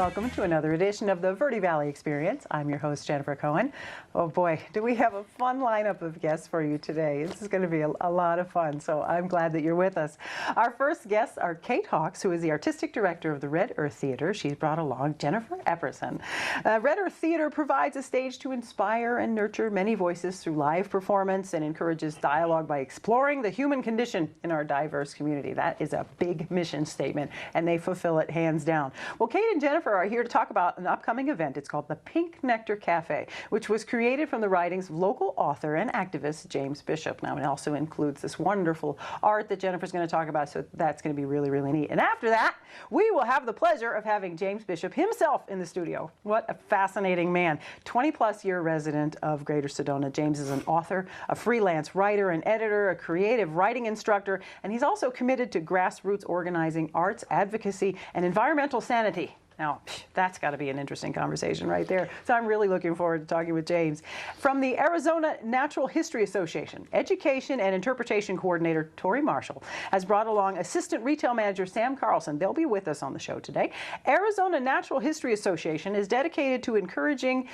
Welcome to another edition of the Verde Valley Experience. I'm your host, Jennifer Cohen. Oh boy, do we have a fun lineup of guests for you today. This is going to be a lot of fun, so I'm glad that you're with us. Our first guests are Kate Hawks, who is the Artistic Director of the Red Earth Theater. She's brought along Jennifer Epperson. Red Earth Theater provides a stage to inspire and nurture many voices through live performance and encourages dialogue by exploring the human condition in our diverse community. That is a big mission statement, and they fulfill it hands down. Well, Kate and Jennifer are here to talk about an upcoming event. It's called the Pink Nectar Cafe, which was created from the writings of local author and activist James Bishop. Now, it also includes this wonderful art that Jennifer's going to talk about, so that's going to be really, really neat. And after that, we will have the pleasure of having James Bishop himself in the studio. What a fascinating man. 20-plus year resident of Greater Sedona. James is an author, a freelance writer and editor, a creative writing instructor, and he's also committed to grassroots organizing, arts advocacy, and environmental sanity. Now, that's got to be an interesting conversation right there. So I'm really looking forward to talking with James. From the Arizona Natural History Association, Education and Interpretation Coordinator Tori Marshall has brought along Assistant Retail Manager Sam Carlson. They'll be with us on the show today. Arizona Natural History Association is dedicated to encouraging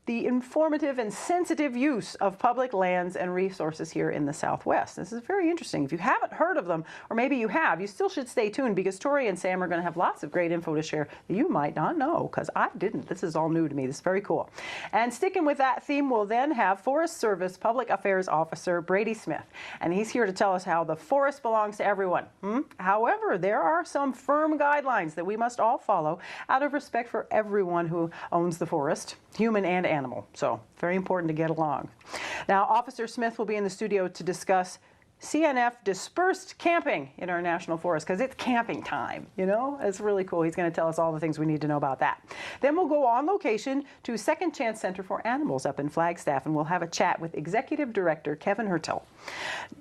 the informative and sensitive use of public lands and resources here in the Southwest. This is very interesting. If you haven't heard of them, or maybe you have, you still should stay tuned because Tori and Sam are going to have lots of great info to share that you might not know, because I didn't. This is all new to me. This is very cool. And sticking with that theme, we'll then have Forest Service Public Affairs Officer Brady Smith, and he's here to tell us how the forest belongs to everyone. However, there are some firm guidelines that we must all follow out of respect for everyone who owns the forest, human and animal. So very important to get along. Now, Officer Smith will be in the studio to discuss CNF dispersed camping in our national forest, because it's camping time, you know? It's really cool. He's going to tell us all the things we need to know about that. Then we'll go on location to Second Chance Center for Animals up in Flagstaff, and we'll have a chat with Executive Director Kevin Hertel.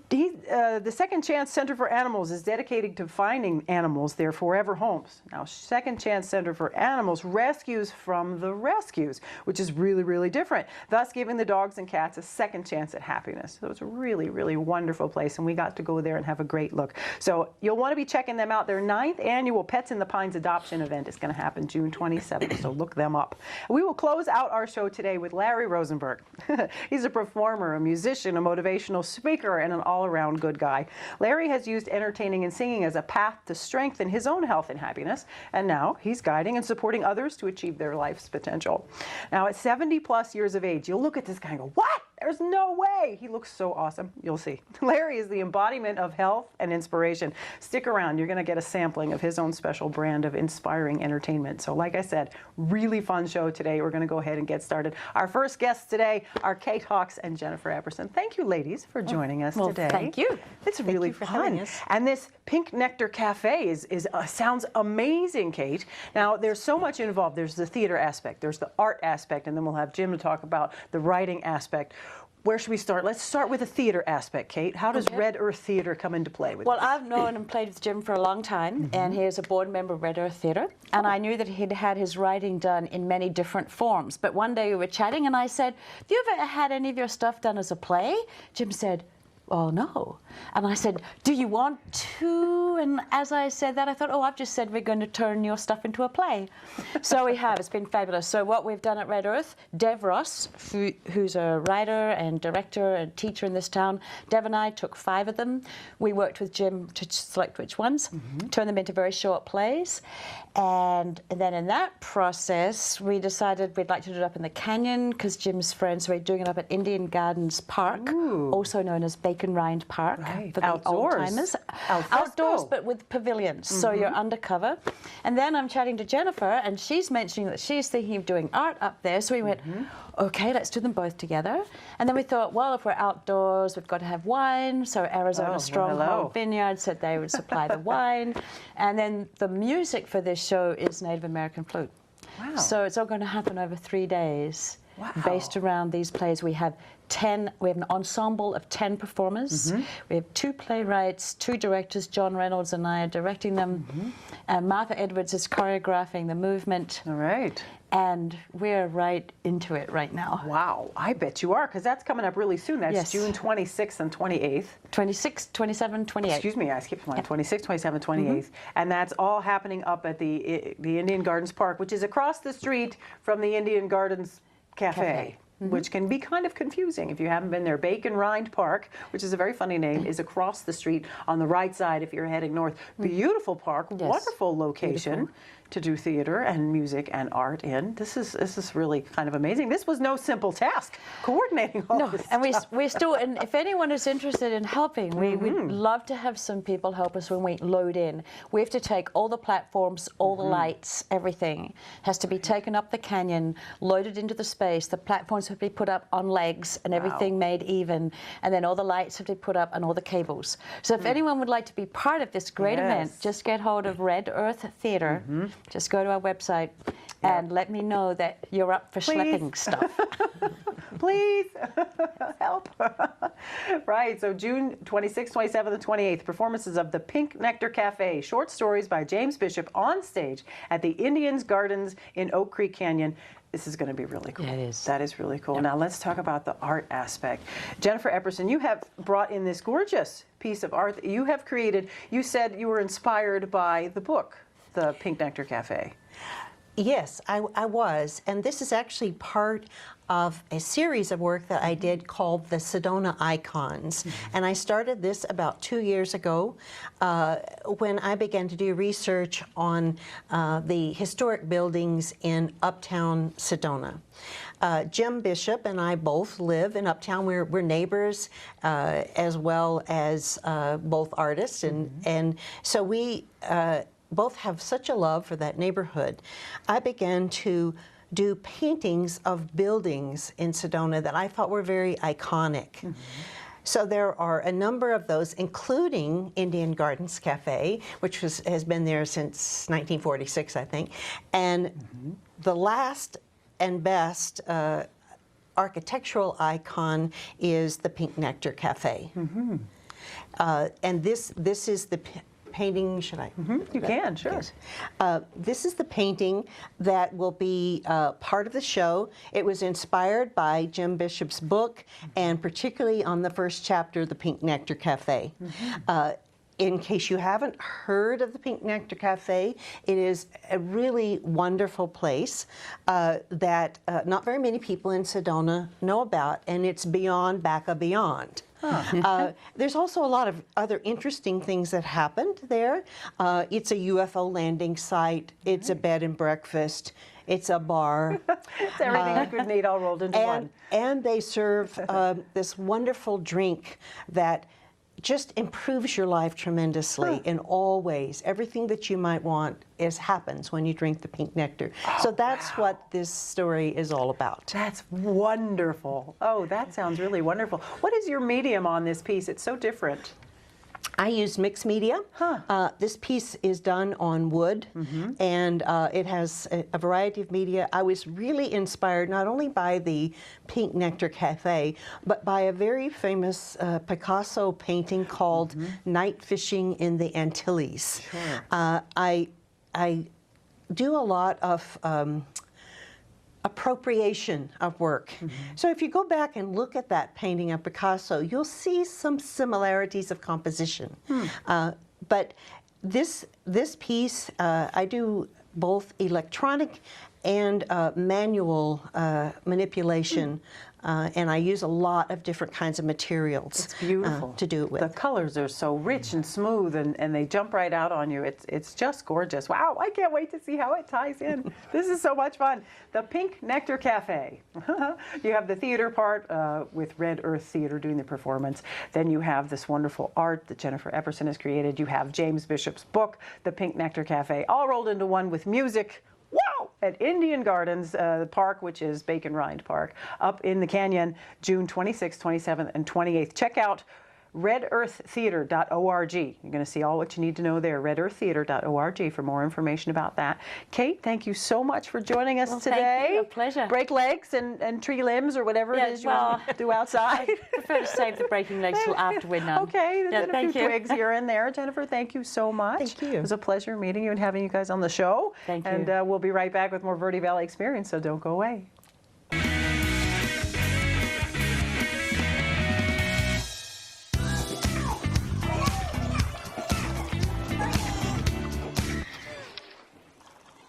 The Second Chance Center for Animals is dedicated to finding animals their forever homes. Now, Second Chance Center for Animals rescues from the rescues, which is really, really different, thus giving the dogs and cats a second chance at happiness. So it's a really, really wonderful place, and we got to go there and have a great look. So you'll want to be checking them out. Their 9th annual Pets in the Pines adoption event is going to happen June 27th, so look them up. We will close out our show today with Larry Rosenberg. He's a performer, a musician, a motivational speaker, and an all-around good guy. Larry has used entertaining and singing as a path to strengthen his own health and happiness, and now he's guiding and supporting others to achieve their life's potential. Now, at 70-plus years of age, you'll look at this guy and go, what? There's no way. He looks so awesome. You'll see. Larry is the embodiment of health and inspiration. Stick around. You're going to get a sampling of his own special brand of inspiring entertainment. So like I said, really fun show today. We're going to go ahead and get started. Our first guests today are Kate Hawks and Jennifer Epperson. Thank you, ladies, for joining us today. Thank you. It's really fun. And this Pink Nectar Cafe sounds amazing, Kate. Now, there's so much involved. There's the theater aspect. There's the art aspect. And then we'll have Jim to talk about the writing aspect. Where should we start? Let's start with the theater aspect, Kate. How does Red Earth Theater come into play with this? I've known and played with Jim for a long time, and he is a board member of Red Earth Theater, and I knew that he'd had his writing done in many different forms. But one day we were chatting, and I said, have you ever had any of your stuff done as a play? Jim said, oh, no. And I said, do you want to? And as I said that, I thought, I've just said we're going to turn your stuff into a play. So we have. It's been fabulous. So what we've done at Red Earth, Dev Ross, who's a writer and director and teacher in this town, Dev and I took 5 of them. We worked with Jim to select which ones, turn them into very short plays. And then in that process, we decided we'd like to do it up in the canyon because Jim's friends were doing it up at Indian Gardens Park, also known as Bacon Rind Park for the old-timers. Outdoors, but with pavilions, so you're undercover. And then I'm chatting to Jennifer, and she's mentioning that she's thinking of doing art up there, so we went, okay, let's do them both together. And then we thought, well, if we're outdoors, we've got to have wine, so Arizona Stronghold Vineyard said they would supply the wine. And then the music for this show is Native American flute. Wow. So it's all going to happen over 3 days. based around these plays. We have an ensemble of 10 performers. We have 2 playwrights, 2 directors. John Reynolds and I are directing them. And Martha Edwards is choreographing the movement. All right. And we're right into it right now. Wow, I bet you are, because that's coming up really soon. That's Yes. June 26th and 28th. 26, 27, 28. Excuse me, I skipped one. 26th, 27th, 28th. And that's all happening up at the Indian Gardens Park, which is across the street from the Indian Gardens Cafe. Which can be kind of confusing if you haven't been there. Bacon Rind Park, which is a very funny name, is across the street on the right side if you're heading north. Beautiful park, wonderful location to do theater and music and art in. This is really kind of amazing. This was no simple task, coordinating all this and stuff. we still, and if anyone is interested in helping, we'd love to have some people help us when we load in. We have to take all the platforms, all the lights, everything has to be taken up the canyon, loaded into the space. The platforms have to be put up on legs and everything made even, and then all the lights have to be put up and all the cables. So if anyone would like to be part of this great event, just get hold of Red Earth Theater. Just go to our website and let me know that you're up for schlepping stuff. Please help. Right, so June 26th, 27th, and 28th, performances of the Pink Nectar Cafe, short stories by James Bishop on stage at the Indians Gardens in Oak Creek Canyon. This is going to be really cool. Yeah, it is. That is really cool. Now let's talk about the art aspect. Jennifer Epperson, you have brought in this gorgeous piece of art that you have created. You said you were inspired by the book, The Pink Nectar Cafe. Yes, I was. And this is actually part of a series of work that I did called the Sedona Icons. And I started this about 2 years ago when I began to do research on the historic buildings in uptown Sedona. Jim Bishop and I both live in uptown. We're neighbors as well as both artists. And so we both have such a love for that neighborhood. I began to do paintings of buildings in Sedona that I thought were very iconic. So there are a number of those, including Indian Gardens Cafe, which has been there since 1946, I think. And the last and best architectural icon is the Pink Nectar Cafe. And this is the painting, should I? You can, sure. Yes. This is the painting that will be part of the show. It was inspired by Jim Bishop's book, and particularly on the first chapter, The Pink Nectar Cafe. In case you haven't heard of the Pink Nectar Cafe, it is a really wonderful place that not very many people in Sedona know about, and it's beyond Baca Beyond. There's also a lot of other interesting things that happened there. It's a UFO landing site. It's a bed and breakfast. It's a bar. It's everything you could need all rolled into one. And they serve this wonderful drink that just improves your life tremendously in all ways. Everything that you might want happens when you drink the Pink Nectar. So that's what this story is all about. That's wonderful. Oh, that sounds really wonderful. What is your medium on this piece? It's so different. I use mixed media. This piece is done on wood, and it has a variety of media. I was really inspired not only by the Pink Nectar Cafe, but by a very famous Picasso painting called Night Fishing in the Antilles. I do a lot of appropriation of work. So if you go back and look at that painting of Picasso, you'll see some similarities of composition. But this piece, I do both electronic and manual manipulation. And I use a lot of different kinds of materials. It's beautiful. To do it with. The colors are so rich and smooth, and they jump right out on you. It's just gorgeous. Wow, I can't wait to see how it ties in. This is so much fun. The Pink Nectar Cafe. You have the theater part with Red Earth Theater doing the performance. Then you have this wonderful art that Jennifer Epperson has created. You have James Bishop's book, The Pink Nectar Cafe, all rolled into one with music. Wow! At Indian Gardens Park, which is Bacon Rind Park, up in the canyon, June 26th, 27th, and 28th. Check out redearththeater.org. You're going to see all what you need to know there, redearththeater.org for more information about that. Kate, thank you so much for joining us today. Thank you. A pleasure. Break legs and tree limbs or whatever it is you do outside. I prefer to save the breaking legs till after we're done. Okay, there's been a few twigs here and there. Jennifer, thank you so much. Thank you. It was a pleasure meeting you and having you guys on the show. Thank you. And we'll be right back with more Verde Valley Experience, so don't go away.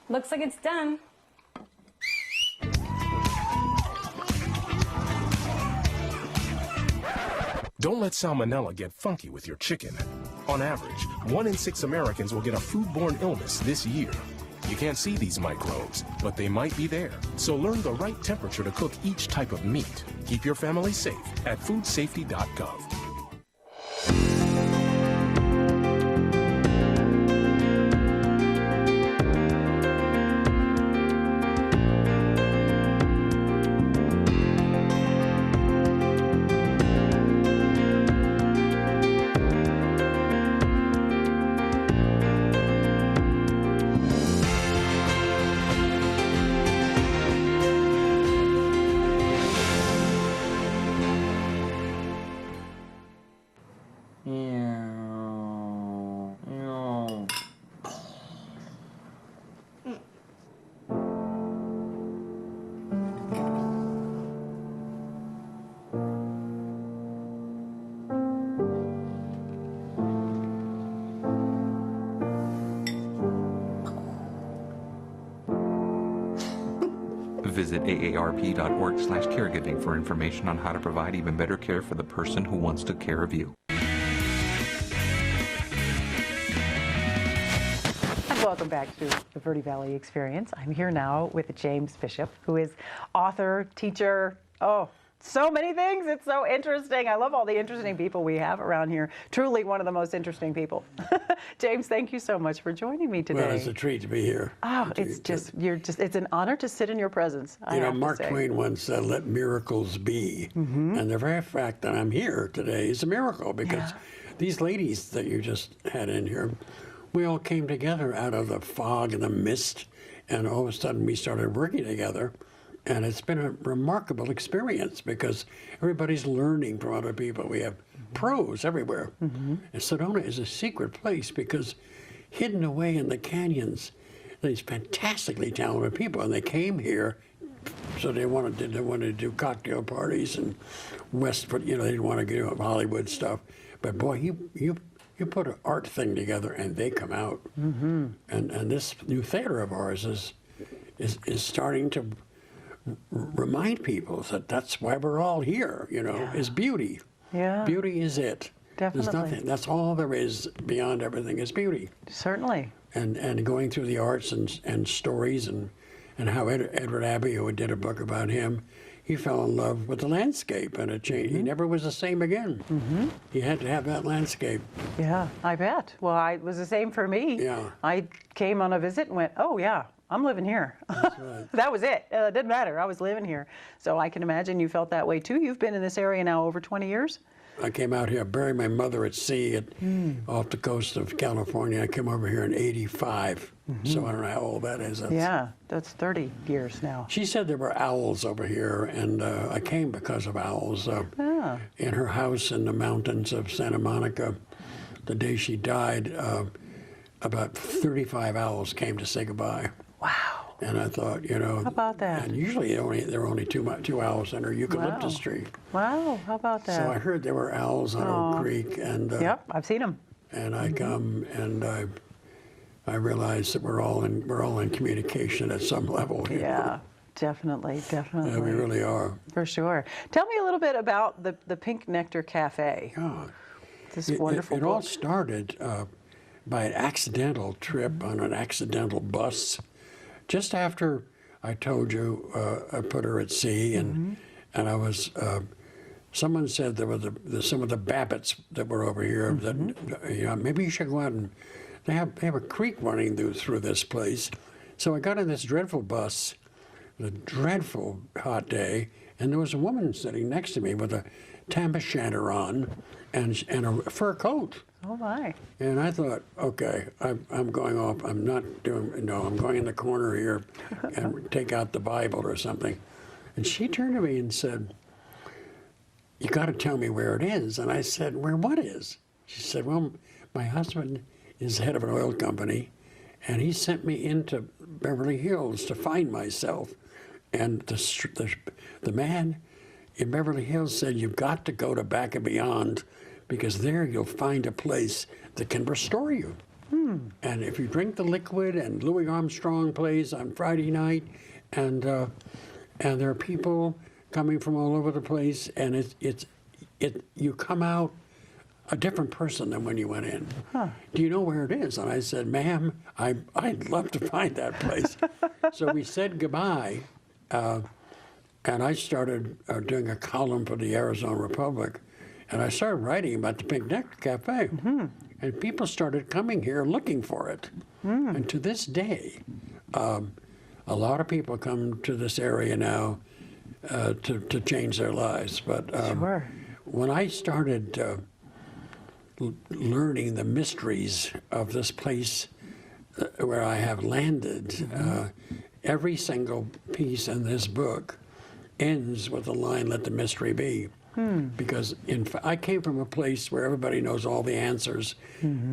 Looks like it's done. Don't let salmonella get funky with your chicken. On average, 1 in 6 Americans will get a foodborne illness this year. You can't see these microbes, but they might be there. So learn the right temperature to cook each type of meat. Keep your family safe at foodsafety.gov. Visit aarp.org/caregiving for information on how to provide even better care for the person who wants to care of you. And welcome back to the Verde Valley Experience. I'm here now with James Bishop, who is author, teacher, so many things. It's so interesting. I love all the interesting people we have around here. Truly one of the most interesting people. James, thank you so much for joining me today. Well, it's a treat to be here. Oh, it's an honor to sit in your presence. You know, Mark Twain once said, "Let miracles be." And the very fact that I'm here today is a miracle, because these ladies that you just had in here, we all came together out of the fog and the mist, and all of a sudden we started working together. And it's been a remarkable experience because everybody's learning from other people. We have pros everywhere. And Sedona is a secret place because hidden away in the canyons, these fantastically talented people, and they came here, so they wanted to do cocktail parties and Westwood, you know, they didn't want to do Hollywood stuff. But boy, you put an art thing together and they come out. And this new theater of ours is starting to remind people that that's why we're all here, you know, is beauty. Yeah. Beauty is it. Definitely. There's nothing. That's all there is beyond everything is beauty. Certainly. And going through the arts and stories and how Edward Abbey, who did a book about him, he fell in love with the landscape and it changed. He never was the same again. He had to have that landscape. Yeah, I bet. Well, it was the same for me. Yeah. I came on a visit and went, oh yeah, I'm living here. That's right. That was it. It didn't matter. I was living here. So I can imagine you felt that way too. You've been in this area now over 20 years? I came out here, buried my mother at sea off the coast of California. I came over here in '85, so I don't know how old that is. That's 30 years now. She said there were owls over here, and I came because of owls. In her house in the mountains of Santa Monica, the day she died, about 35 owls came to say goodbye. Wow. And I thought, you know, how about that? And usually there are only two owls in her eucalyptus tree. Wow, how about that? So I heard there were owls on Oak Creek, and yep, I've seen them. And I come and I realized that we're all in communication at some level here. Yeah, definitely. Yeah, we really are. For sure. Tell me a little bit about the Pink Nectar Cafe. Yeah. This wonderful It book. all started by an accidental trip on an accidental bus. Just after I told you I put her at sea, and I was, someone said there were some of the Babbitts that were over here that, you know, maybe you should go out and they have a creek running through this place. So I got in this dreadful bus, a dreadful hot day, and there was a woman sitting next to me with a tam o' shanter on and a fur coat. Oh my. And I thought, okay, I'm going off. I'm not doing, no, I'm going in the corner here and take out the Bible or something. And she turned to me and said, you got to tell me where it is. And I said, where what is? She said, well, my husband is head of an oil company, and he sent me into Beverly Hills to find myself. And the man in Beverly Hills said, you've got to go to Back and Beyond, because there you'll find a place that can restore you. And if you drink the liquid, and Louis Armstrong plays on Friday night, and there are people coming from all over the place, and you come out a different person than when you went in. Do you know where it is? And I said, ma'am, I'd love to find that place. So we said goodbye, and I started doing a column for the Arizona Republic. And I started writing about the Pink Nectar Cafe. And people started coming here looking for it. And to this day, a lot of people come to this area now to change their lives. But Sure. when I started learning the mysteries of this place where I have landed, every single piece in this book ends with the line, let the mystery be. Because I came from a place where everybody knows all the answers.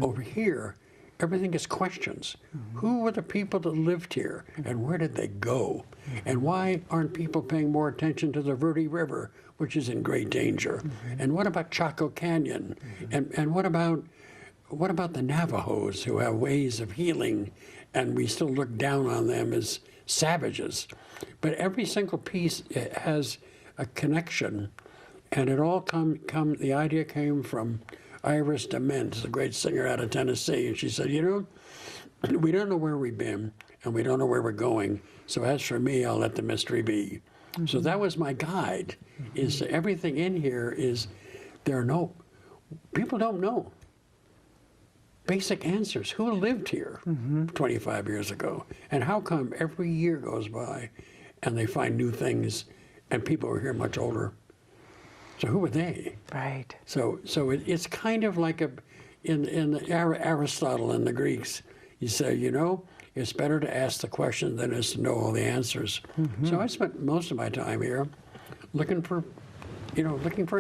Over here, everything is questions. Who were the people that lived here, and where did they go? And why aren't people paying more attention to the Verde River, which is in great danger? And what about Chaco Canyon? And what about the Navajos, who have ways of healing, and we still look down on them as savages? But every single piece has a connection. And it all the idea came from Iris DeMent, a great singer out of Tennessee. And she said, you know, we don't know where we've been, and we don't know where we're going. So as for me, I'll let the mystery be. So that was my guide, is everything in here is, people don't know. Basic answers. Who lived here 25 years ago? And how come every year goes by and they find new things, and people are here much older? So who are they? Right. So it's kind of like in Aristotle and the Greeks, you say, you know, it's better to ask the question than it is to know all the answers. So I spent most of my time here looking for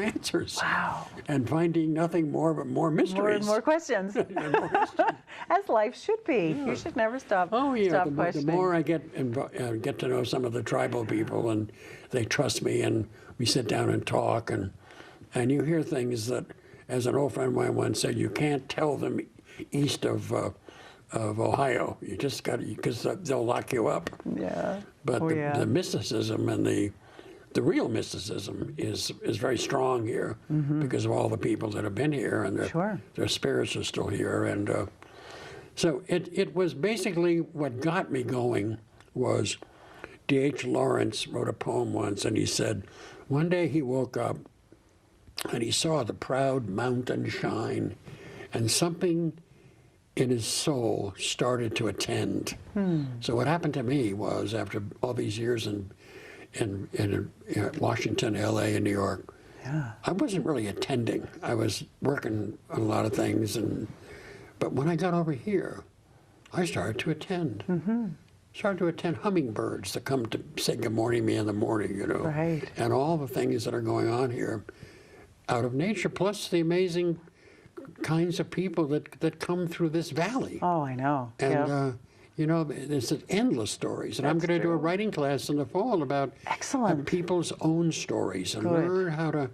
answers. Wow. And finding nothing more but more mysteries. More questions. As life should be. You should never stop. Oh yeah, stop the questioning. more I get to know some of the tribal people, and they trust me, and we sit down and talk, and you hear things that, as an old friend of mine once said, you can't tell them east of Ohio. You just got to, because they'll lock you up. Yeah. But Oh, the mysticism and the real mysticism is very strong here because of all the people that have been here, and their spirits are still here. And so it was basically what got me going was D.H. Lawrence wrote a poem once, and he said, one day he woke up and he saw the proud mountain shine, and something in his soul started to attend. So what happened to me was, after all these years in Washington, L.A., and New York, I wasn't really attending. I was working on a lot of things, but when I got over here, I started to attend. Started to attend hummingbirds that come to say good morning to me in the morning, you know. Right. And all the things that are going on here out of nature, plus the amazing kinds of people that come through this valley. Oh, I know. And, you know, there's endless stories. And I'm going to do a writing class in the fall about Excellent. People's own stories, and learn how to,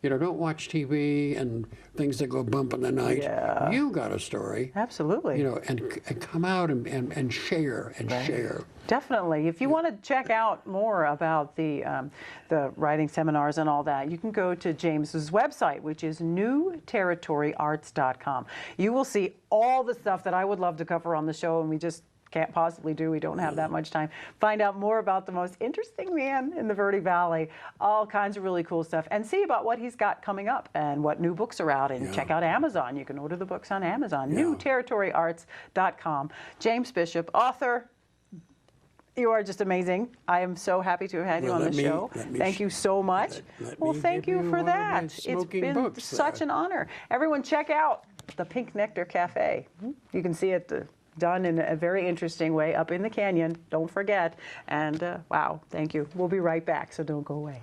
you know, don't watch TV and things that go bump in the night. Yeah. You got a story. Absolutely. You know, and come out and share and share. Definitely. If you want to check out more about the writing seminars and all that, you can go to James's website, which is newterritoryarts.com. You will see all the stuff that I would love to cover on the show, and we just can't possibly do. We don't have that much time. Find out more about the most interesting man in the Verde Valley, all kinds of really cool stuff, and see about what he's got coming up and what new books are out, and check out Amazon. You can order the books on Amazon, newterritoryarts.com. James Bishop, author, You are just amazing. I am so happy to have had you on the show. Thank you so much. Well, thank you for that. It's been such an honor. Everyone, check out the Pink Nectar Cafe. You can see it done in a very interesting way up in the canyon. Don't forget. And wow, thank you. We'll be right back, so don't go away.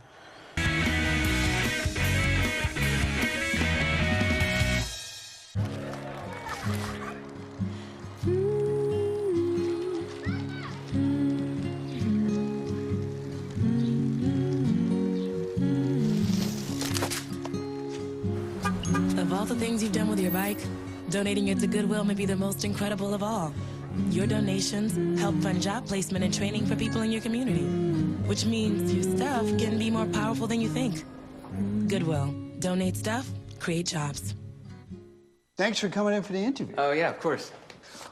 Of all the things you've done with your bike, donating it to Goodwill may be the most incredible of all. Your donations help fund job placement and training for people in your community, which means your stuff can be more powerful than you think. Goodwill. Donate stuff, create jobs. Thanks for coming in for the interview. Oh, yeah, of course.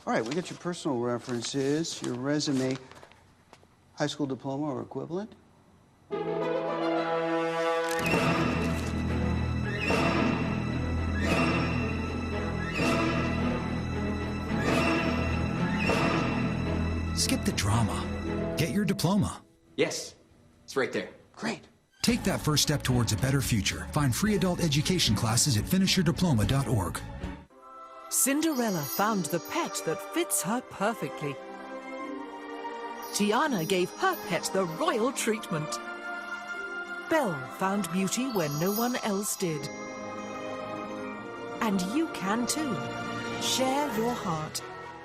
All right, we got your personal references, your resume, high school diploma or equivalent. Skip the drama. Get your diploma. Yes, it's right there. Great. Take that first step towards a better future. Find free adult education classes at finishyourdiploma.org. Cinderella found the pet that fits her perfectly. Tiana gave her pet the royal treatment. Belle found beauty where no one else did. And you can too. Share your heart.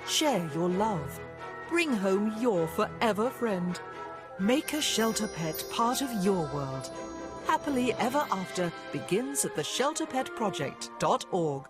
Share your love. Bring home your forever friend. Make a shelter pet part of your world. Happily Ever After begins at theshelterpetproject.org.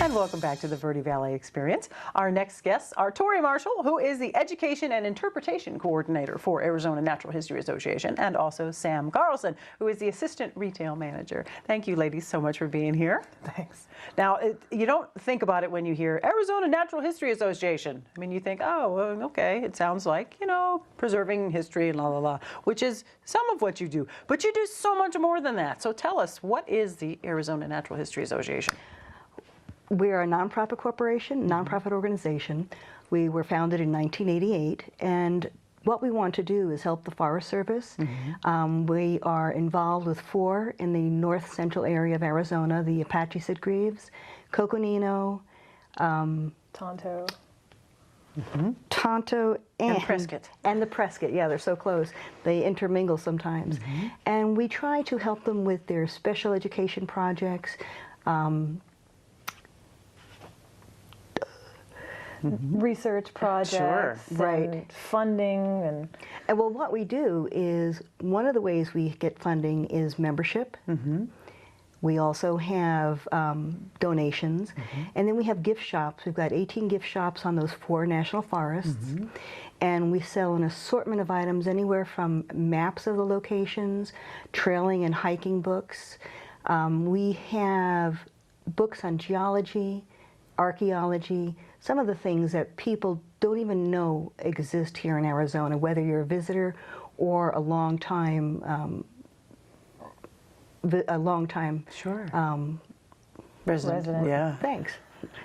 And welcome back to the Verde Valley Experience. Our next guests are Tori Marshall, who is the Education and Interpretation Coordinator for Arizona Natural History Association, and also Sam Carlson, who is the Assistant Retail Manager. Thank you, ladies, so much for being here. Thanks. Now, you don't think about it when you hear Arizona Natural History Association. I mean, you think, oh, well, okay, it sounds like, you know, preserving history and la, la, la, which is some of what you do. But you do so much more than that. So tell us, what is the Arizona Natural History Association? We are a nonprofit corporation, nonprofit organization. We were founded in 1988, and what we want to do is help the Forest Service. We are involved with 4 in the north central area of Arizona, the Apache Sitgreaves, Coconino, Tonto. Tonto, and Prescott. And the Prescott, yeah, they're so close. They intermingle sometimes. And we try to help them with their special education projects, research projects, right? Funding And well, what we do is, one of the ways we get funding is membership. We also have donations, and then we have gift shops. We've got 18 gift shops on those 4 national forests, and we sell an assortment of items, anywhere from maps of the locations, trailing and hiking books. We have books on geology, archaeology, some of the things that people don't even know exist here in Arizona, whether you're a visitor or a long time resident. Yeah. Thanks.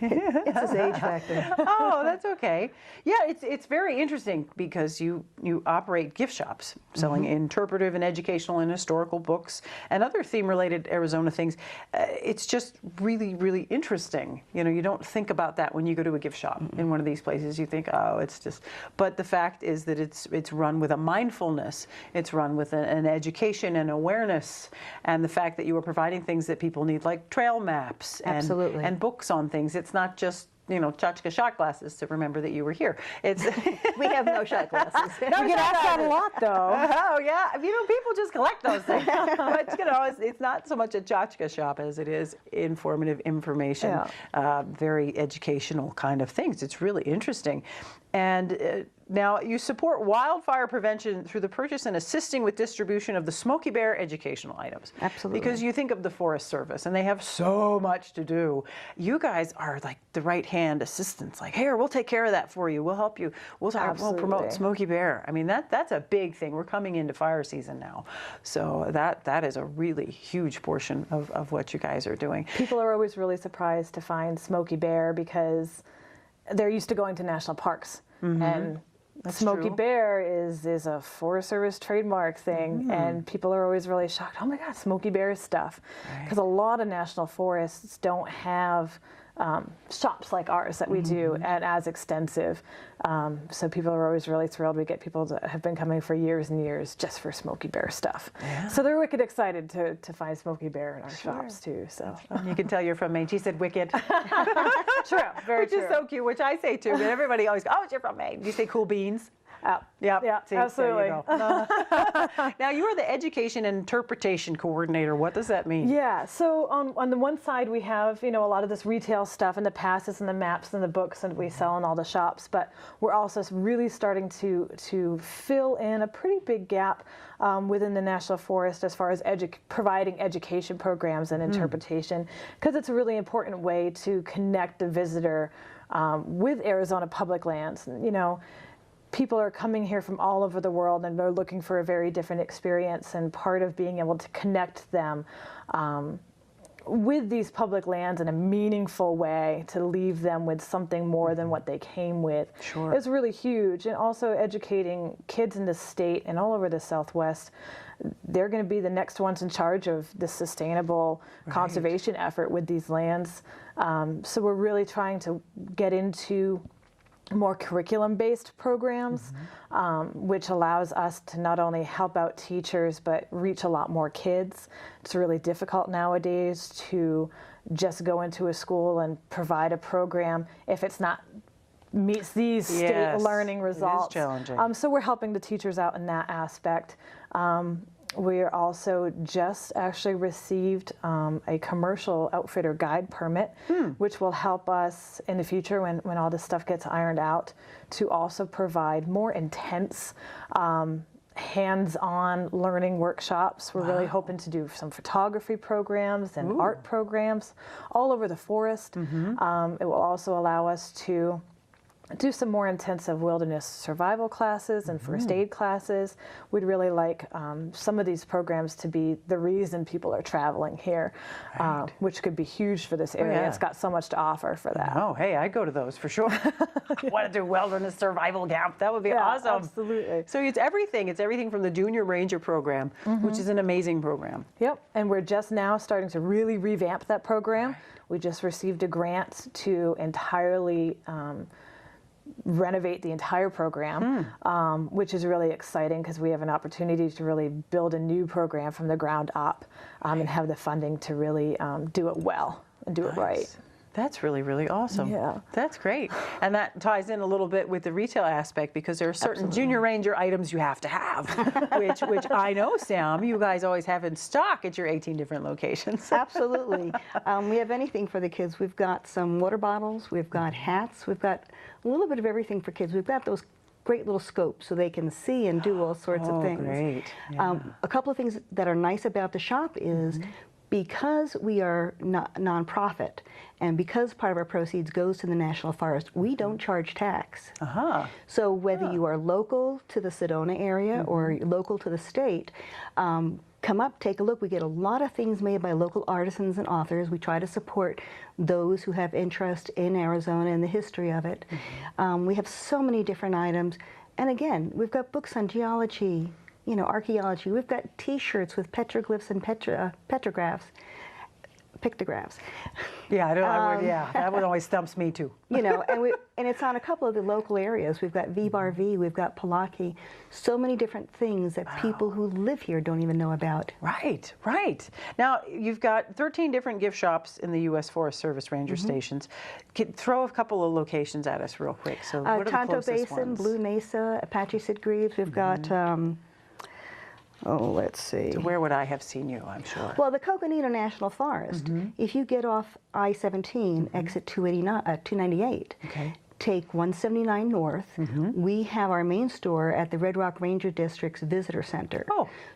It's his age factor. Oh, that's okay. Yeah, it's very interesting because you operate gift shops selling interpretive and educational and historical books and other theme-related Arizona things. It's just really, really interesting. You know, you don't think about that when you go to a gift shop in one of these places. You think, oh, it's just. But the fact is that it's run with a mindfulness. It's run with an education and awareness, and the fact that you are providing things that people need, like trail maps and books on things. It's not just, you know, tchotchke shot glasses to remember that you were here. It's we have no shot glasses. We get asked that a lot, though. Oh yeah, you know, people just collect those things. But you know, it's not so much a tchotchke shop as it is informative information, very educational kind of things. It's really interesting, and. Now, you support wildfire prevention through the purchase and assisting with distribution of the Smokey Bear educational items. Absolutely. Because you think of the Forest Service, and they have so much to do. You guys are like the right-hand assistants. Like, here, we'll take care of that for you. We'll help you. We'll promote Smokey Bear. I mean, that's a big thing. We're coming into fire season now. So that is a really huge portion of what you guys are doing. people are always really surprised to find Smokey Bear because they're used to going to national parks. And That's Smokey true. Bear is a Forest Service trademark thing, and people are always really shocked. Oh my God, Smokey Bear stuff, because a lot of national forests don't have shops like ours that we do and as extensive. So people are always really thrilled. We get people that have been coming for years and years just for Smokey Bear stuff. So they're wicked excited to find Smokey Bear in our shops too. So You can tell you're from Maine. She said wicked. true, very Which true. is so cute, which I say too, but everybody always goes, oh, you're from Maine. Do you say cool beans? Yep. Yeah, See, there you absolutely. go. Now, you are the education and interpretation coordinator. What does that mean? Yeah, so on the one side we have, a lot of this retail stuff and the passes and the maps and the books and we sell in all the shops, but we're also really starting to fill in a pretty big gap within the National Forest as far as providing education programs and interpretation, because it's a really important way to connect the visitor with Arizona public lands. People are coming here from all over the world and they're looking for a very different experience, and part of being able to connect them with these public lands in a meaningful way, to leave them with something more than what they came with, is really huge. And also educating kids in the state and all over the Southwest. They're going to be the next ones in charge of the sustainable conservation effort with these lands. So we're really trying to get into more curriculum-based programs, which allows us to not only help out teachers, but reach a lot more kids. It's really difficult nowadays to just go into a school and provide a program if it's not meets these state learning results. It is challenging. So we're helping the teachers out in that aspect. We are also just actually received a commercial outfitter guide permit, which will help us in the future when all this stuff gets ironed out, to also provide more intense hands-on learning workshops. We're really hoping to do some photography programs and art programs all over the forest. It will also allow us to do some more intensive wilderness survival classes and first aid classes. We'd really like some of these programs to be the reason people are traveling here, which could be huge for this area. It's got so much to offer for that. Oh, hey, I'd go to those for sure. I want to do wilderness survival camp. That would be awesome. Absolutely. So it's everything. It's everything from the Junior Ranger program, which is an amazing program. Yep, and we're just now starting to really revamp that program. We just received a grant to entirely renovate the entire program, which is really exciting because we have an opportunity to really build a new program from the ground up and have the funding to really do it well and do it right. That's really, really awesome. Yeah. That's great. And that ties in a little bit with the retail aspect, because there are certain Junior Ranger items you have to have, which I know, Sam, you guys always have in stock at your 18 different locations. Absolutely. We have anything for the kids. We've got some water bottles, we've got hats, we've got a little bit of everything for kids. We've got those great little scopes so they can see and do all sorts of things. Great. Yeah. A couple of things that are nice about the shop is because we are nonprofit and because part of our proceeds goes to the National Forest, we don't charge tax. So whether you are local to the Sedona area or local to the state, come up, take a look. We get a lot of things made by local artisans and authors. We try to support those who have interest in Arizona and the history of it. We have so many different items. And again, we've got books on geology, archaeology. We've got T-shirts with petroglyphs and pictographs. Yeah, that one always stumps me too. And it's on a couple of the local areas. We've got V-Bar-V, we've got Palaki, so many different things that people who live here don't even know about. Right, right. Now, you've got 13 different gift shops in the U.S. Forest Service Ranger stations. Throw a couple of locations at us real quick. So what are the Tonto closest Basin, ones? Blue Mesa, Apache Sitgreaves. We've got, let's see. So where would I have seen you, I'm sure? Well, the Coconino National Forest, if you get off I-17, exit 298, take 179 north, we have our main store at the Red Rock Ranger District's Visitor Center.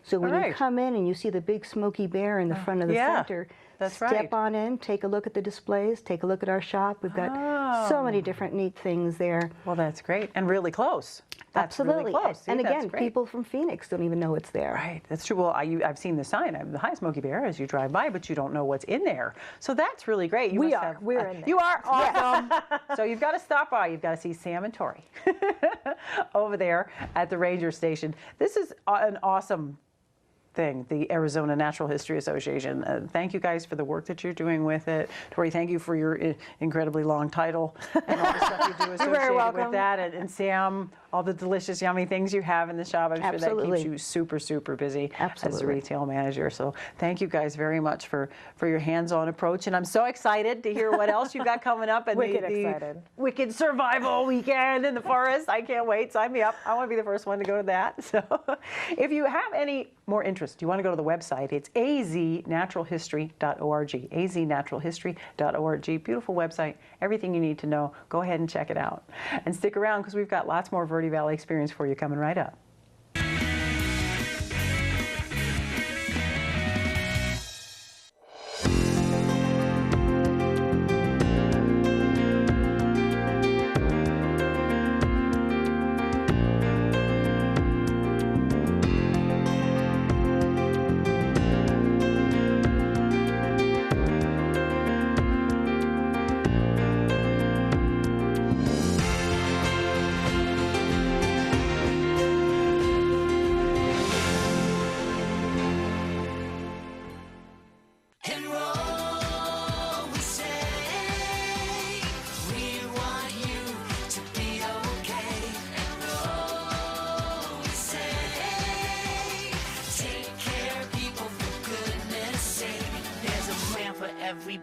So when you come in and you see the big Smokey Bear in the front of the center, That's right. Step on in, take a look at the displays, take a look at our shop. We've got so many different neat things there. Well, that's great. And really close. That's Absolutely. really close. See, and that's again, great. people from Phoenix don't even know it's there. Right, that's true. Well, I've seen the sign, the High Smoky Bear, as you drive by, but you don't know what's in there. So that's really great. We're in there. You are awesome. So you've got to stop by. You've got to see Sam and Tori over there at the ranger station. This is an awesome thing, the Arizona Natural History Association. Thank you guys for the work that you're doing with it. Tori, thank you for your incredibly long title and all the stuff you do associated with that. And Sam, all the delicious, yummy things you have in the shop. I'm sure that keeps you super, super busy as a retail manager. So thank you guys very much for your hands-on approach. And I'm so excited to hear what else you've got coming up. And the Wicked Survival Weekend in the forest. I can't wait. Sign me up. I want to be the first one to go to that. So if you have any more interest, you want to go to the website. It's aznaturalhistory.org. aznaturalhistory.org. Beautiful website. Everything you need to know. Go ahead and check it out. And stick around because we've got lots more Verde Valley experience for you coming right up.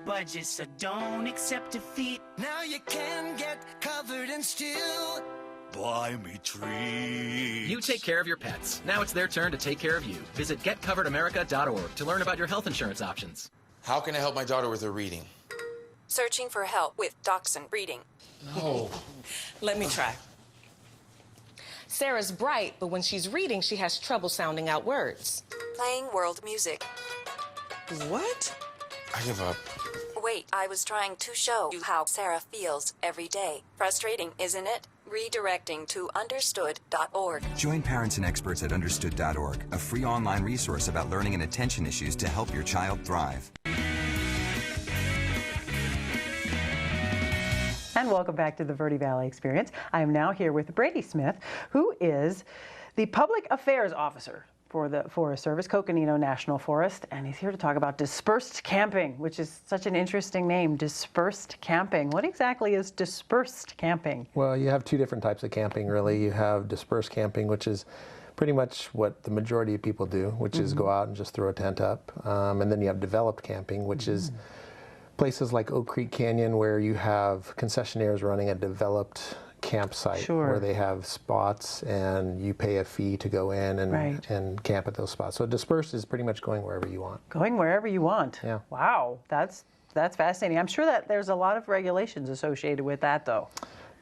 Budget, so don't accept defeat. Now you can get covered and still buy me treats. You take care of your pets. Now it's their turn to take care of you. Visit getcoveredamerica.org to learn about your health insurance options. How can I help my daughter with her reading? Searching for help with Dachshund Reading. No. Let me try. Sarah's bright, but when she's reading, she has trouble sounding out words. Playing world music. What? I give up. Wait, I was trying to show you how Sarah feels every day. Frustrating, isn't it? Redirecting to understood.org. Join parents and experts at understood.org, a free online resource about learning and attention issues to help your child thrive. And welcome back to the Verde Valley Experience. I am now here with Brady Smith, who is the Public Affairs Officer for the Forest Service, Coconino National Forest, and he's here to talk about dispersed camping, which is such an interesting name, dispersed camping. What exactly is dispersed camping? Well, you have two different types of camping, really. You have dispersed camping, which is pretty much what the majority of people do, which is go out and just throw a tent up. And then you have developed camping, which is places like Oak Creek Canyon, where you have concessionaires running a developed campsite where they have spots and you pay a fee to go in and camp at those spots. So dispersed is pretty much going wherever you want. Going wherever you want. Yeah. Wow, that's fascinating. I'm sure that there's a lot of regulations associated with that, though.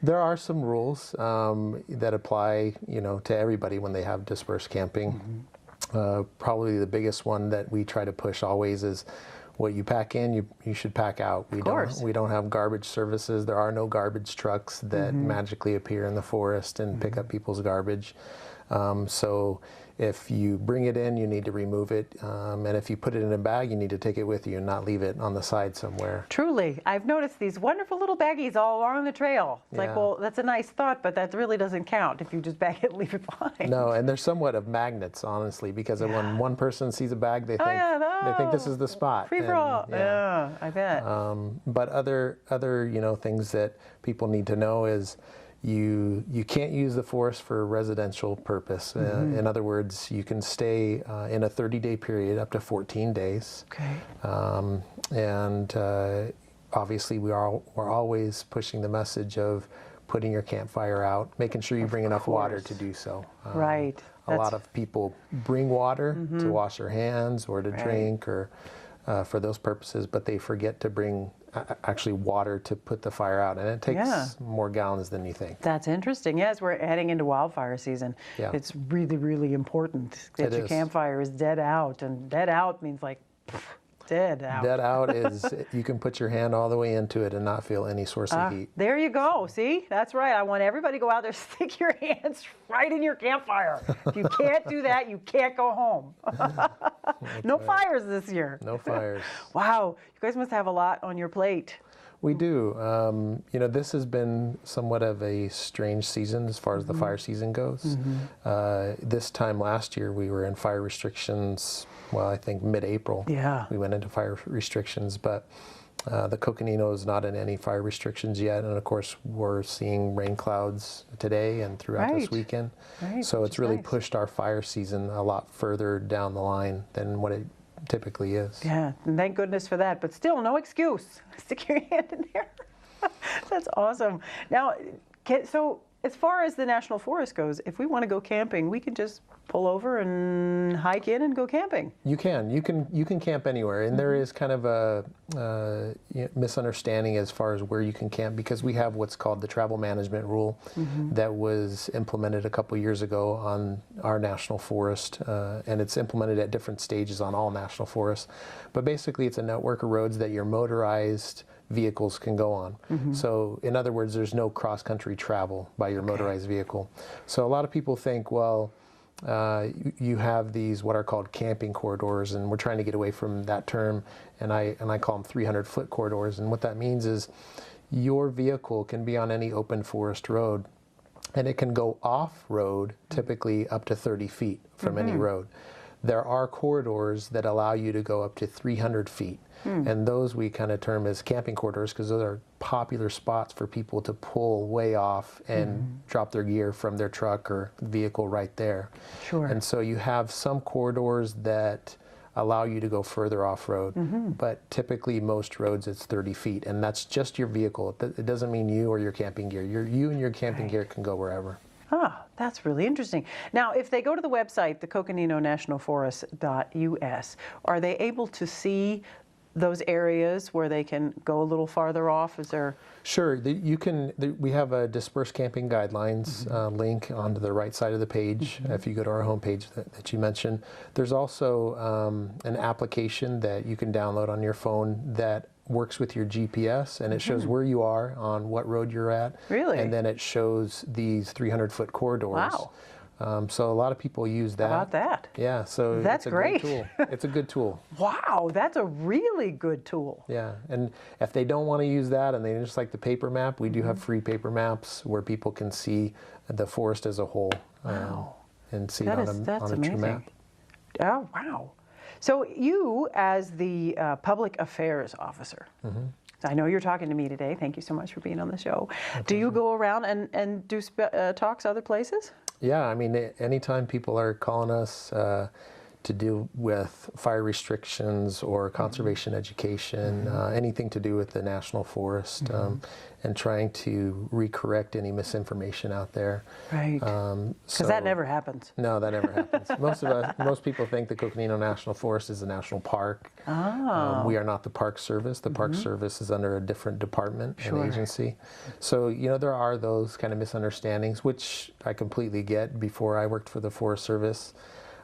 There are some rules that apply, to everybody when they have dispersed camping. Probably the biggest one that we try to push always is what you pack in, you should pack out. We don't have garbage services. There are no garbage trucks that magically appear in the forest and pick up people's garbage. So if you bring it in, you need to remove it. And if you put it in a bag, you need to take it with you and not leave it on the side somewhere. Truly. I've noticed these wonderful little baggies all along the trail. It's like, well, that's a nice thought, but that really doesn't count if you just bag it and leave it behind. No, and they're somewhat of magnets, honestly, because when one person sees a bag, they think this is the spot. Free for all. Yeah, I bet. But other things that people need to know is you can't use the forest for residential purpose. In other words, you can stay in a 30-day period up to 14 days. Okay. And obviously, we're always pushing the message of putting your campfire out, making sure you bring enough water to do so. Right. A lot of people bring water to wash their hands or to drink or for those purposes, but they forget to bring actually water to put the fire out, and it takes more gallons than you think. That's interesting. Yes, we're heading into wildfire season. Yeah. It's really, really important that your campfire is dead out, and dead out means like Dead out. Dead out is you can put your hand all the way into it and not feel any source of heat. There you go. See, that's right. I want everybody to go out there, stick your hands right in your campfire. If you can't do that, you can't go home. No fires this year. No fires. Wow, you guys must have a lot on your plate. We do. You know, this has been somewhat of a strange season as far as the fire season goes. This time last year, we were in fire restrictions, well, I think mid-April. Yeah. We went into fire restrictions, but the Coconino is not in any fire restrictions yet. And of course, we're seeing rain clouds today and throughout this weekend. So it's really pushed our fire season a lot further down the line than what it typically is. Yeah, and thank goodness for that. But still, no excuse. Stick your hand in there. That's awesome. Now, so as far as the National Forest goes, if we want to go camping, we can just pull over and hike in and go camping. You can camp anywhere, and there is kind of a misunderstanding as far as where you can camp, because we have what's called the travel management rule that was implemented a couple years ago on our national forest, and it's implemented at different stages on all national forests. But basically, it's a network of roads that your motorized vehicles can go on. So in other words, there's no cross-country travel by your motorized vehicle. So a lot of people think, well, you have these what are called camping corridors, and we're trying to get away from that term, and I call them 300-foot corridors. And what that means is your vehicle can be on any open forest road, and it can go off-road, typically up to 30 feet from any road. There are corridors that allow you to go up to 300 feet. And those we kind of term as camping corridors, because those are popular spots for people to pull way off and drop their gear from their truck or vehicle right there. Sure. And so you have some corridors that allow you to go further off-road, but typically most roads it's 30 feet, and that's just your vehicle. It doesn't mean you or your camping gear. You and your camping gear can go wherever. Ah, that's really interesting. Now, if they go to the website, the coconinonationalforest.us, are they able to see those areas where they can go a little farther off? Is there? Sure. We have a dispersed camping guidelines link onto the right side of the page if you go to our homepage that you mentioned. There's also an application that you can download on your phone that works with your GPS, and it shows where you are on what road you're at. Really? And then it shows these 300-foot corridors. Wow. So a lot of people use that. How about that? Yeah, so that's it's a great. Good tool. It's a good tool. Wow, that's a really good tool. Yeah, and if they don't want to use that and they just like the paper map, we do have free paper maps where people can see the forest as a whole. Wow. And see it on a true map. Oh, wow. So you, as the public affairs officer, I know you're talking to me today. Thank you so much for being on the show. Do you go around and do talks other places? Yeah, I mean, anytime people are calling us to do with fire restrictions or conservation education, anything to do with the national forest, and trying to recorrect any misinformation out there. Right. Because that never happens. No, that never happens. Most people think the Coconino National Forest is a national park. Oh. We are not the Park Service. The Park Service is under a different department and agency. So, there are those kind of misunderstandings, which I completely get. Before I worked for the Forest Service,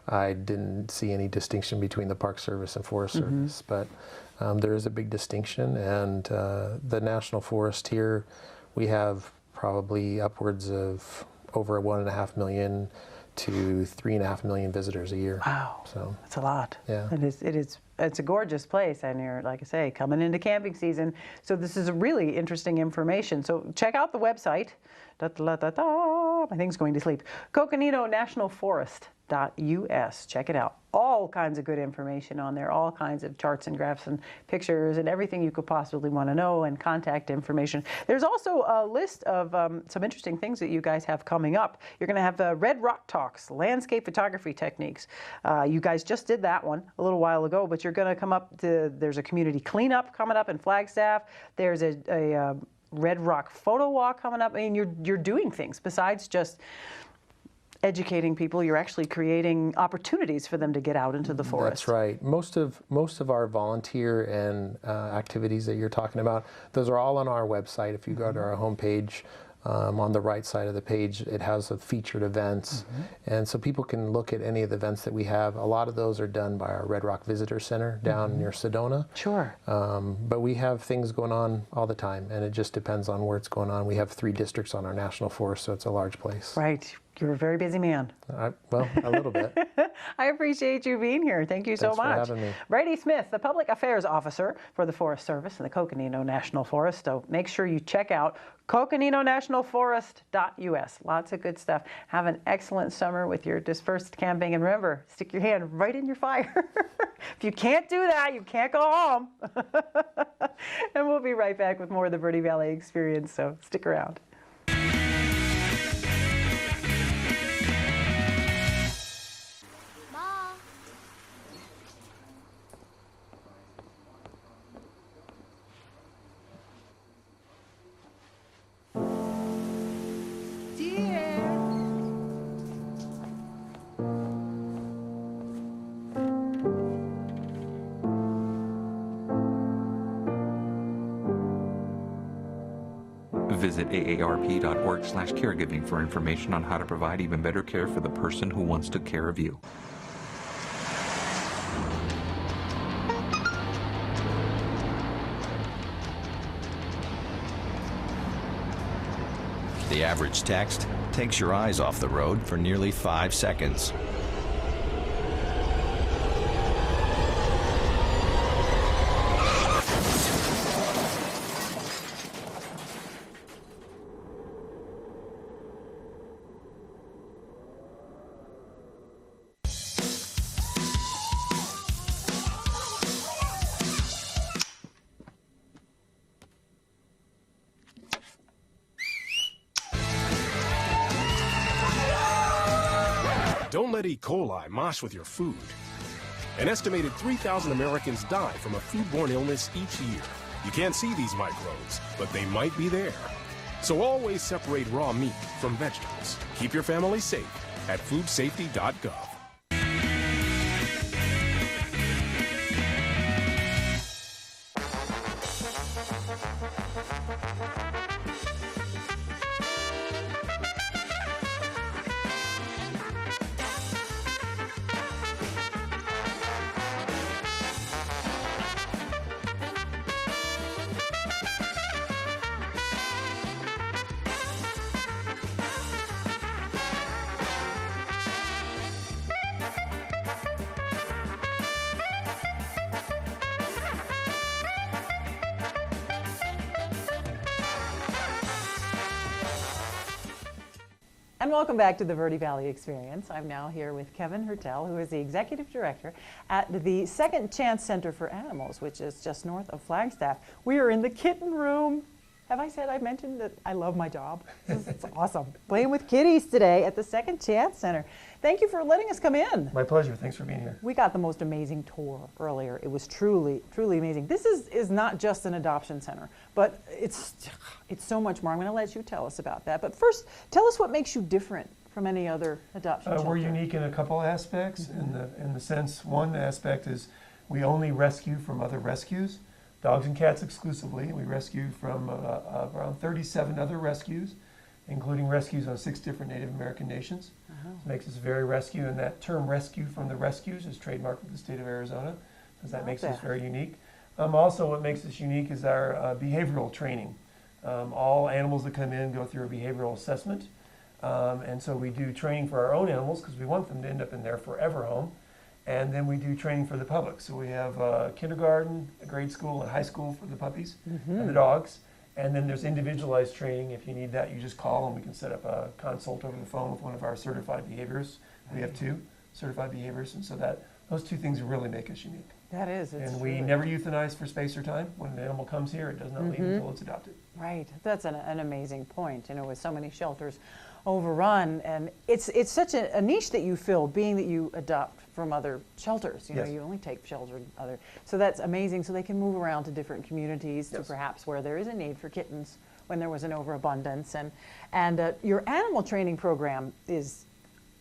I didn't see any distinction between the Park Service and Forest Service, but there is a big distinction, and the National Forest here, we have probably upwards of over 1.5 million to 3.5 million visitors a year. Wow, so that's a lot. Yeah, it's a gorgeous place, and you're, like I say, coming into camping season. So this is really interesting information. So check out the website. My thing's going to sleep. coconinonationalforest.us. Check it out. All kinds of good information on there, all kinds of charts and graphs and pictures and everything you could possibly want to know, and contact information. There's also a list of some interesting things that you guys have coming up. You're going to have Red Rock Talks, landscape photography techniques. You guys just did that one a little while ago, but you're going to come up to, there's a community cleanup coming up in Flagstaff. There's a Red Rock photo walk coming up. I mean, you're doing things besides just educating people. You're actually creating opportunities for them to get out into the forest. That's right. Most of our volunteer and activities that you're talking about, those are all on our website. If you go to our homepage, On the right side of the page, it has the featured events. And so people can look at any of the events that we have. A lot of those are done by our Red Rock Visitor Center down near Sedona. Sure. But we have things going on all the time, and it just depends on where it's going on. We have 3 districts on our national forest, so it's a large place. Right. You're a very busy man. Well, a little bit. I appreciate you being here. Thank you so Thanks for much. having me. Brady Smith, the Public Affairs Officer for the Forest Service and the Coconino National Forest. So make sure you check out coconinonationalforest.us. Lots of good stuff. Have an excellent summer with your dispersed camping. And remember, stick your hand right in your fire. If you can't do that, you can't go home. And we'll be right back with more of the Verde Valley Experience, so stick around. Visit aarp.org/caregiving for information on how to provide even better care for the person who once took care of you. The average text takes your eyes off the road for nearly 5 seconds. Don't let E. coli mosh with your food. An estimated 3,000 Americans die from a foodborne illness each year. You can't see these microbes, but they might be there. So always separate raw meat from vegetables. Keep your family safe at foodsafety.gov. And welcome back to the Verde Valley Experience. I'm now here with Kevin Hertel, who is the Executive Director at the Second Chance Center for Animals, which is just north of Flagstaff. We are in the kitten room. Have I mentioned that I love my job? It's awesome. Playing with kitties today at the Second Chance Center. Thank you for letting us come in. My pleasure. Thanks for being here. We got the most amazing tour earlier. It was truly, truly amazing. This is not just an adoption center, but it's so much more. I'm going to let you tell us about that. But first, tell us what makes you different from any other adoption shelter. We're unique in a couple aspects. In the sense, one aspect is we only rescue from other rescues. Dogs and cats exclusively. We rescue from around 37 other rescues, including rescues on 6 different Native American nations. It makes us very rescue, and that term rescue from the rescues is trademarked with the state of Arizona, because that makes us very unique. Also, what makes us unique is our behavioral training. All animals that come in go through a behavioral assessment, and so we do training for our own animals because we want them to end up in their forever home. And then we do training for the public. So we have kindergarten, grade school, and high school for the puppies and the dogs. And then there's individualized training. If you need that, you just call and we can set up a consult over the phone with one of our certified behaviorists. We have 2 certified behaviorists, and so those 2 things really make us unique. That is. And we never euthanize for space or time. When an animal comes here, it does not leave until it's adopted. Right. That's an amazing point. You know, with so many shelters overrun, and it's such a niche that you fill, being that you adopt from other shelters. You know, you only take children other. So that's amazing. So they can move around to different communities, to perhaps where there is a need for kittens when there was an overabundance. And your animal training program is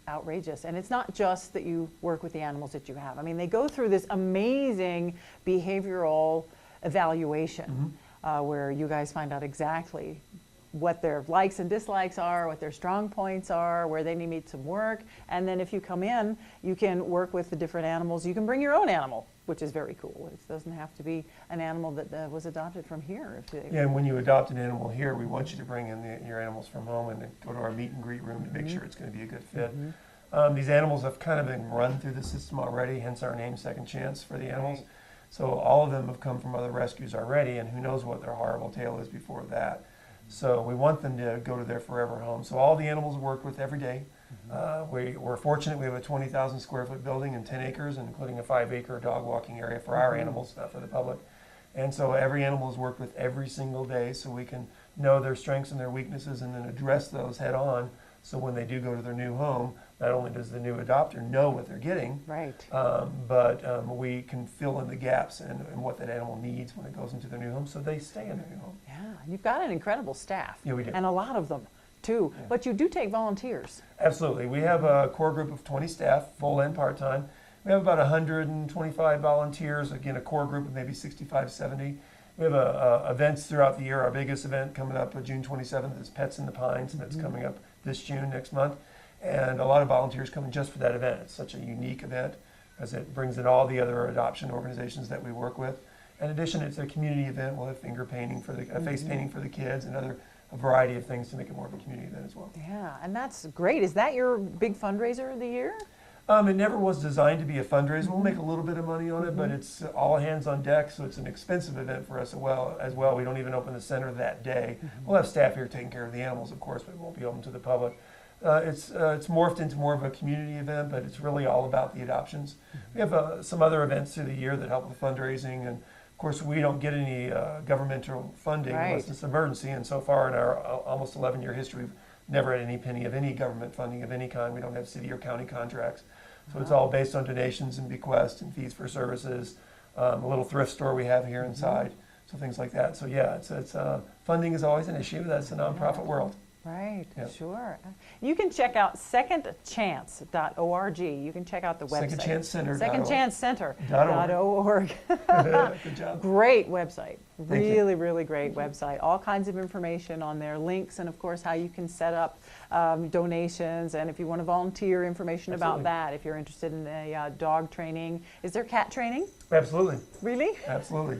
outrageous. And it's not just that you work with the animals that you have. I mean, they go through this amazing behavioral evaluation where you guys find out exactly what their likes and dislikes are, what their strong points are, where they need some work. And then if you come in, you can work with the different animals. You can bring your own animal, which is very cool. It doesn't have to be an animal that was adopted from here. Yeah, and when you adopt an animal here, we want you to bring in your animals from home and then go to our meet and greet room to make sure it's going to be a good fit. These animals have kind of been run through the system already, hence our name Second Chance for the animals. Right. So all of them have come from other rescues already, and who knows what their horrible tale is before that. So we want them to go to their forever home. So all the animals work with every day. We're fortunate we have a 20,000 square foot building and 10 acres, including a 5-acre dog walking area for our animals, not for the public. And so every animal is worked with every single day, so we can know their strengths and their weaknesses and then address those head on. So when they do go to their new home, not only does the new adopter know what they're getting, but we can fill in the gaps in what that animal needs when it goes into their new home, so they stay in their new home. Yeah, you've got an incredible staff. Yeah, we do. And a lot of them, too. Yeah. But you do take volunteers. Absolutely. We have a core group of 20 staff, full and part-time. We have about 125 volunteers, again, a core group of maybe 65, 70. We have events throughout the year. Our biggest event coming up June 27th is Pets in the Pines, and that's coming up this June, next month. And a lot of volunteers coming just for that event. It's such a unique event as it brings in all the other adoption organizations that we work with. In addition, it's a community event. We'll have finger painting for the face painting for the kids and a variety of things to make it more of a community event as well. Yeah, and that's great. Is that your big fundraiser of the year? It never was designed to be a fundraiser. We'll make a little bit of money on it, but it's all hands on deck, so it's an expensive event for us as well. We don't even open the center that day. We'll have staff here taking care of the animals, of course, but it won't be open to the public. It's morphed into more of a community event, but it's really all about the adoptions. We have some other events through the year that help with fundraising, and of course we don't get any governmental funding unless it's an emergency, and so far in our almost 11-year history, we've never had any penny of any government funding of any kind. We don't have city or county contracts. So it's all based on donations and bequests and fees for services, a little thrift store we have here inside, so things like that. So yeah, it's funding is always an issue. That's the nonprofit world. Right, sure. You can check out secondchance.org. You can check out the website. Secondchancecenter.org. Good job. Great website. Really great website. All kinds of information on there, links, and of course how you can set up donations, and if you want to volunteer, information about that. If you're interested in dog training. Is there cat training? Absolutely. Really? Absolutely.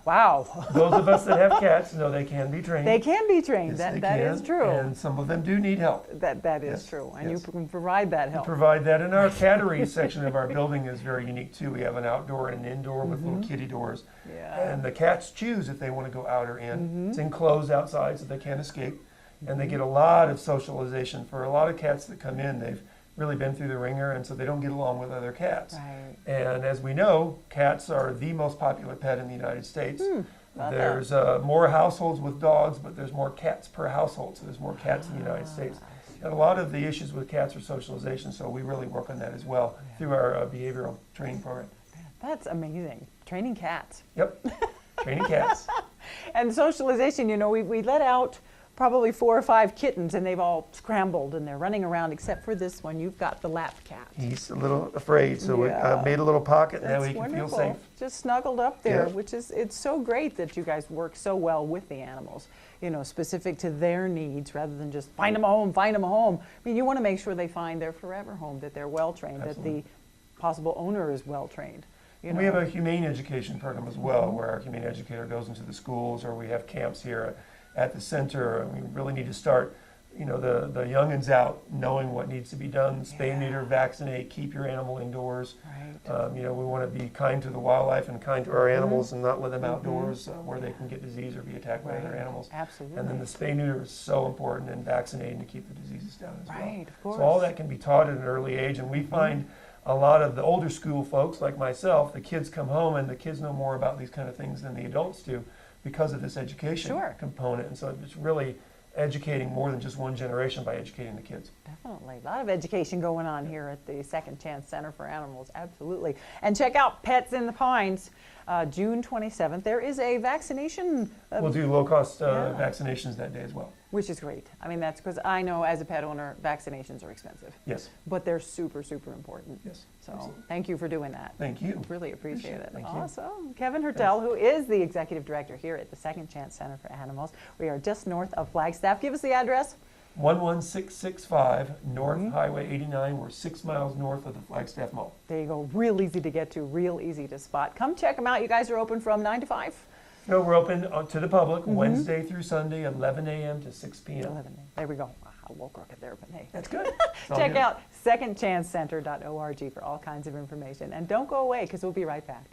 Wow. Those of us that have cats know they can be trained. They can be trained. Yes, that is true. And some of them do need help. That is true. And you can provide that help. We provide that. And our cattery section of our building is very unique too. We have an outdoor and an indoor with little kitty doors. Yeah. And the cats choose if they want to go out or in. It's enclosed outside so they can't escape. And they get a lot of socialization. For a lot of cats that come in, they've really been through the ringer, and so they don't get along with other cats. Right. And as we know, cats are the most popular pet in the United States. There's more households with dogs, but there's more cats per household, so there's more cats in the United States. And a lot of the issues with cats are socialization, so we really work on that as well through our behavioral training program. That's amazing. Training cats. Yep, training cats. And socialization, you know, we let out probably 4 or 5 kittens, and they've all scrambled and they're running around, except for this one. You've got the lap cat. He's a little afraid, so we made a little pocket. Now he can feel safe. Just snuggled up there, which is, it's so great that you guys work so well with the animals, you know, specific to their needs rather than just find them a home, find them a home. I mean, you want to make sure they find their forever home, that they're well trained, that the possible owner is well trained. You know? We have a humane education program as well, where our humane educator goes into the schools, or we have camps here at the center. And we really need to start, you know, the youngins out knowing what needs to be done. Spay, neuter, vaccinate, keep your animal indoors. Right. You know, we want to be kind to the wildlife and kind to our animals and not let them outdoors where they can get disease or be attacked by other animals. Absolutely. And then the spay, neuter is so important, and vaccinating to keep the diseases down as well. Right, of course. So all that can be taught at an early age, and we find a lot of the older school folks like myself, the kids come home and the kids know more about these kind of things than the adults do because of this education component. And so it's really educating more than just one generation by educating the kids. Definitely. A lot of education going on here at the Second Chance Center for Animals. Absolutely. And check out Pets in the Pines. June 27th. There is a vaccination. We'll do low-cost vaccinations that day as well. Which is great. I mean, that's because I know as a pet owner, vaccinations are expensive. Yes. But they're super, super important. Yes. So absolutely. Thank you for doing that. Thank you. Really appreciate it. Thank you. Awesome. Kevin Hertel, who is the executive director here at the Second Chance Center for Animals. We are just north of Flagstaff. Give us the address. 11665 North Highway 89. We're 6 miles north of the Flagstaff Mall. There you go. Real easy to get to, real easy to spot. Come check them out. You guys are open from 9 to 5? No, we're open to the public Wednesday through Sunday, 11 a.m. to 6 p.m. 11 a.m. There we go. Wow, a little crooked there, but hey. That's good. Check out secondchancecenter.org for all kinds of information. And don't go away, because we'll be right back.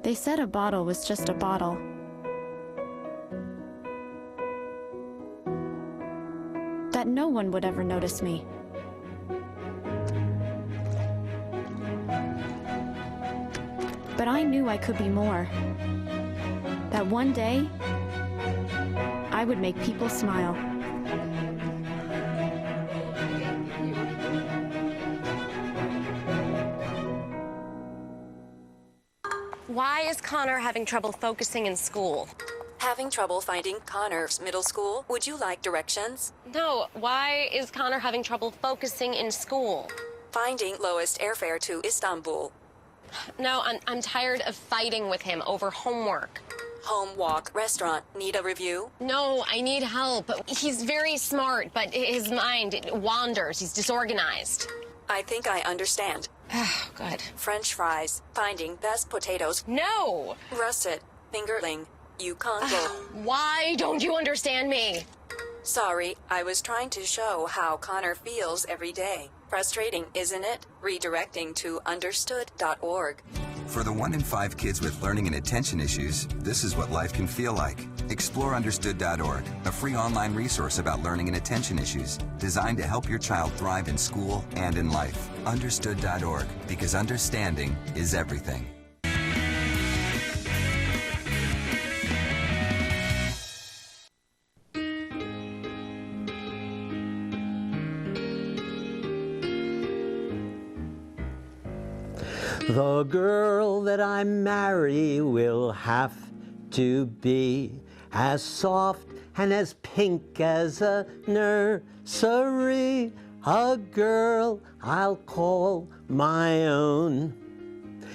They said a bottle was just a bottle. That no one would ever notice me. But I knew I could be more. That one day, I would make people smile. Why is Connor having trouble focusing in school? Having trouble finding Connor's middle school? Would you like directions? No, why is Connor having trouble focusing in school? Finding lowest airfare to Istanbul. No, I'm tired of fighting with him over homework. Home walk restaurant. Need a review? No, I need help. He's very smart, but his mind wanders. He's disorganized. I think I understand. Oh, good. French fries. Finding best potatoes. No! Russet. Fingerling. Yukon Gold. Why don't you understand me? Sorry, I was trying to show how Connor feels every day. Frustrating, isn't it? Redirecting to understood.org. For the 1 in 5 kids with learning and attention issues, this is what life can feel like. Explore understood.org, a free online resource about learning and attention issues, designed to help your child thrive in school and in life. Understood.org, because understanding is everything. The girl that I marry will have to be as soft and as pink as a nursery. A girl I'll call my own.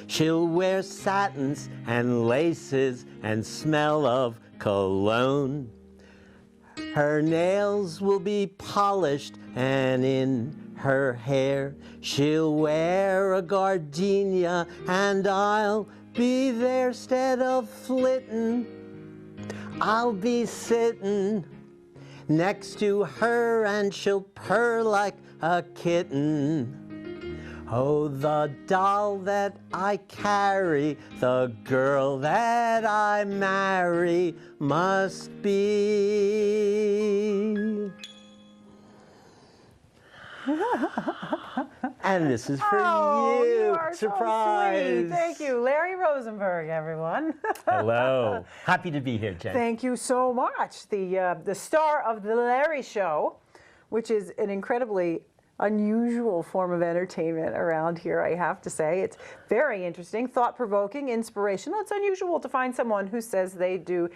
She'll wear satins and laces and smell of cologne. Her nails will be polished, and in her hair she'll wear a gardenia, and I'll be there 'stead of flittin'. I'll be sittin' next to her, and she'll purr like a kitten. Oh, the doll that I carry, the girl that I marry must be. And this is for you. Are Surprise. So sweet. Thank you. Larry Rosenberg, everyone. Hello. Happy to be here, Jen. Thank you so much. The star of The Larry Show, which is an incredibly unusual form of entertainment around here, I have to say. It's very interesting, thought-provoking, inspirational. It's unusual to find someone who says they do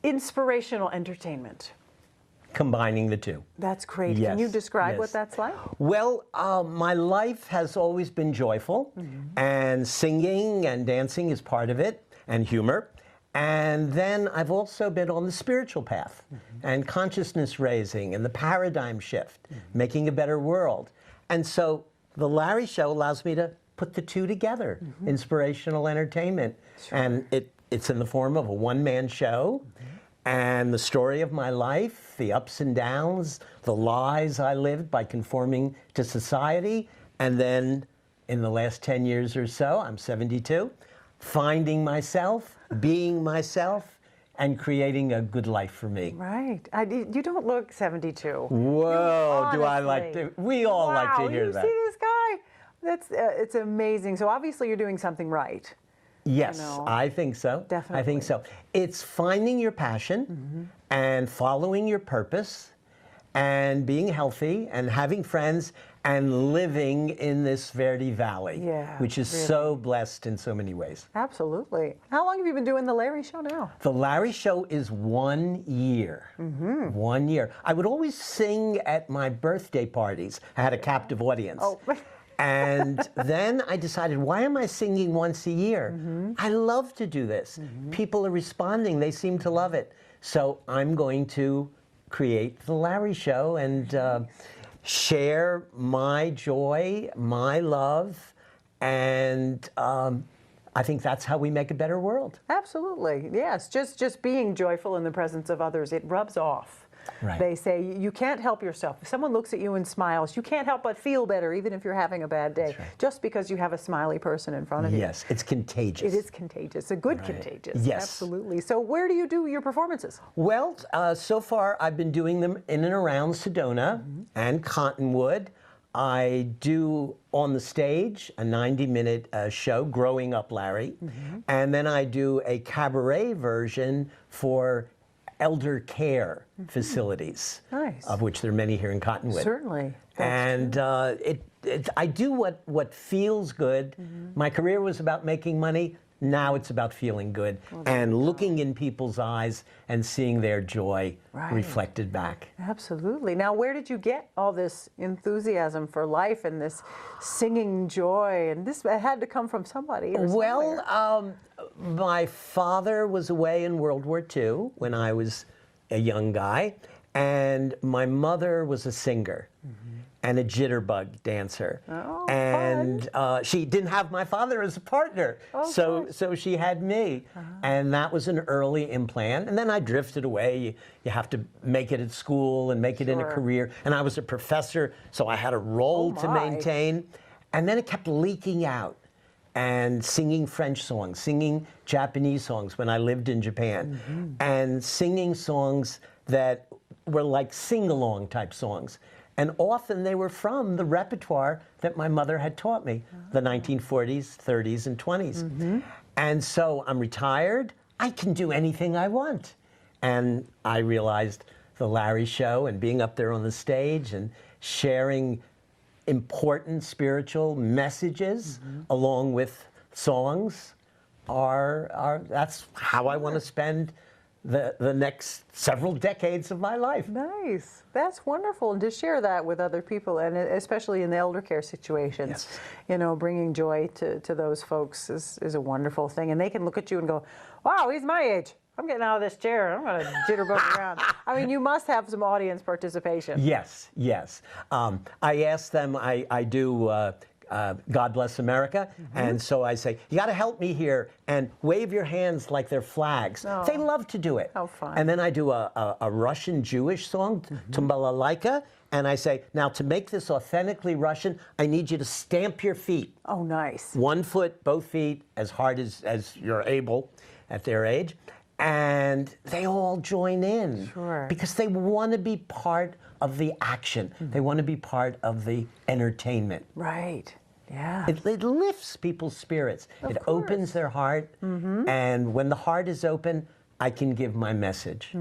inspirational entertainment. Combining the two. That's great. Yes, Can you describe yes. what that's like? Well, my life has always been joyful, and singing and dancing is part of it, and humor. And then I've also been on the spiritual path, and consciousness raising, and the paradigm shift, making a better world. And so the Larry Show allows me to put the two together, inspirational entertainment. And it's in the form of a one-man show, and the story of my life, the ups and downs, the lies I lived by conforming to society, and then in the last 10 years or so, I'm 72, finding myself, being myself, and creating a good life for me. Right. You don't look 72. Whoa, do I like to? We all like to hear that. You see this guy? It's amazing. So obviously you're doing something right. Yes, You know? I think so. Definitely. I think so. It's finding your passion and following your purpose and being healthy and having friends and living in this Verde Valley, which is so blessed in so many ways. Absolutely. How long have you been doing the Larry Show now? The Larry Show is 1 year. 1 year. I would always sing at my birthday parties. I had a captive audience. Oh. And then I decided, why am I singing once a year? I love to do this. People are responding. They seem to love it. So I'm going to create the Larry Show and share my joy, my love, and I think that's how we make a better world. Absolutely. Yes. Just being joyful in the presence of others, it rubs off. Right. They say you can't help yourself. If someone looks at you and smiles, you can't help but feel better, even if you're having a bad day, just because you have a smiley person in front of you. Yes, it's contagious. It is contagious, a good contagious. Yes. Absolutely. So where do you do your performances? Well, so far I've been doing them in and around Sedona and Cottonwood. I do on the stage a 90-minute show, Growing Up Larry, and then I do a cabaret version for elder care facilities, of which there are many here in Cottonwood. Certainly. And I do what feels good. My career was about making money. Now it's about feeling good and looking in people's eyes and seeing their joy reflected back. Absolutely. Now, where did you get all this enthusiasm for life and this singing joy? And this had to come from somebody. Or Well, my father was away in World War II when I was a young guy, and my mother was a singer and a jitterbug dancer. And she didn't have my father as a partner, so she had me. And that was an early implant. And then I drifted away. You have to make it at school and make it in a career. And I was a professor, so I had a role to maintain. And then it kept leaking out. And singing French songs, singing Japanese songs when I lived in Japan, and singing songs that were like sing-along type songs. And often they were from the repertoire that my mother had taught me, the 1940s, 30s, and 20s. And so I'm retired. I can do anything I want. And I realized the Larry Show and being up there on the stage and sharing important spiritual messages along with songs that's how I want to spend the next several decades of my life. Nice. That's wonderful. And to share that with other people, and especially in the elder care situations, you know, bringing joy to those folks is a wonderful thing. And they can look at you and go, wow, he's my age. I'm getting out of this chair. I'm going to jitterbug around. I mean, you must have some audience participation. Yes, yes. I ask them, I do God Bless America, and so I say, you got to help me here and wave your hands like they're flags. Oh. They love to do it. How fun. And then I do a Russian Jewish song, Tumbalalaika, and I say, now to make this authentically Russian, I need you to stamp your feet. Oh, nice. 1 foot, both feet, as hard as you're able at their age. And they all join in because they want to be part of the action. They want to be part of the entertainment. Right. Yeah. It lifts people's spirits. It opens their heart. And when the heart is open, I can give my message.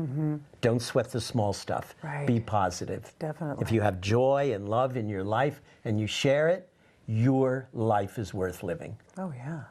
Don't sweat the small stuff. Right. Be positive. Definitely. If you have joy and love in your life and you share it, your life is worth living. Oh, yeah.